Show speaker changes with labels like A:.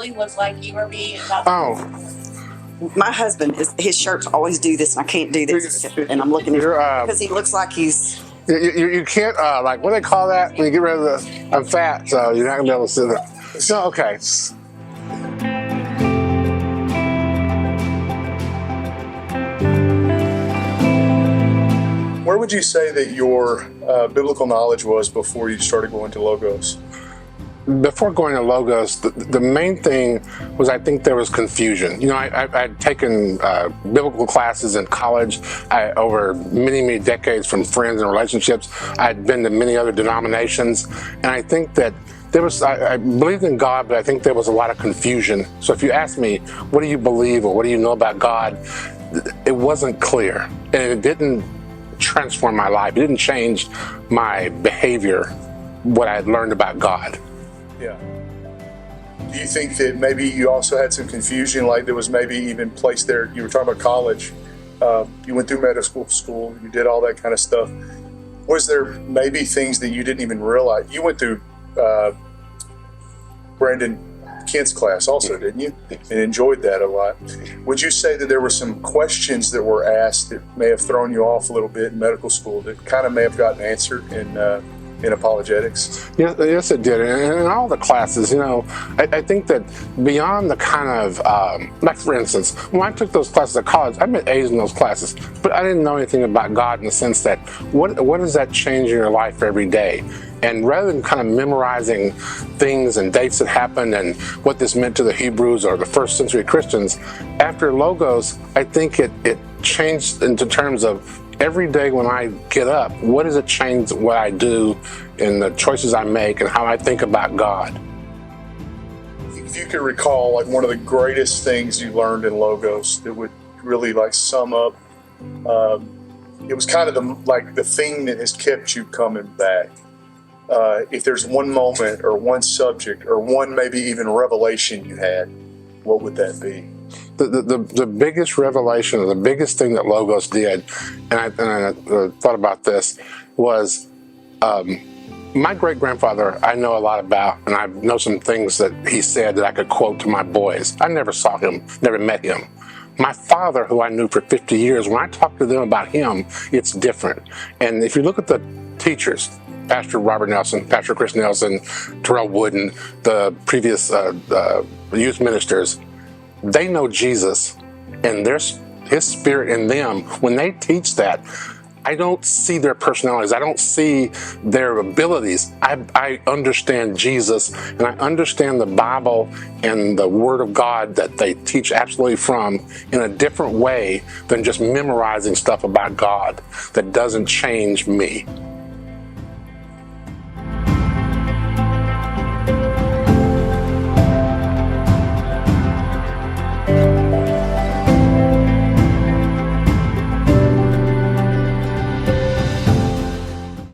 A: really was like you were being about
B: My husband, his shirts always do this, and I can't do this. And I'm looking at him because he looks like he's...
C: You can't, like, what do they call that when you get rid of the... I'm fat, so you're not going to be able to sit there. So, okay.
D: Where would you say that your biblical knowledge was before you started going to Logos?
C: Before going to Logos, the main thing was I think there was confusion. You know, I'd taken biblical classes in college over many decades from friends and relationships. I'd been to many other denominations, and I think that there was, I believed in God, but I think there was a lot of confusion. So if you ask me, what do you believe or what do you know about God? It wasn't clear, and it didn't transform my life. It didn't change my behavior, what I had learned about God.
D: Yeah. Do you think that maybe you also had some confusion, like there was maybe even placed there, you were talking about college, you went through medical school, you did all that kind of stuff. Was there maybe things that you didn't even realize? You went through Brandon Kent's class also, didn't you? And enjoyed that a lot. Would you say that there were some questions that were asked that may have thrown you off a little bit in medical school that kind of may have gotten answered in apologetics?
C: Yes, it did. And in all the classes, you know, I think that beyond the kind of, like for instance, when I took those classes at college, I made A's in those classes, but I didn't know anything about God in the sense that what does that change in your life every day? And rather than kind of memorizing things and dates that happened and what this meant to the Hebrews or the first century Christians, after Logos, I think it changed into terms of every day when I get up, what does it change what I do and the choices I make and how I think about God?
D: If you could recall, like one of the greatest things you learned in Logos that would really like sum up, it was kind of the thing that has kept you coming back. If there's one moment or one subject or one maybe even revelation you had, what would that be?
C: The biggest revelation, or the biggest thing that Logos did, and I thought about this, was my great-grandfather I know a lot about, and I know some things that he said that I could quote to my boys. I never saw him, never met him. My father, who I knew for 50 years, when I talk to them about him, it's different. And if you look at the teachers, Pastor Robert Nelson, Pastor Chris Nelson, Terrell Wooden, the previous youth ministers, they know Jesus, and there's his spirit in them. When they teach that, I don't see their personalities. I don't see their abilities. I understand Jesus, and I understand the Bible and the Word of God that they teach absolutely from in a different way than just memorizing stuff about God that doesn't change me.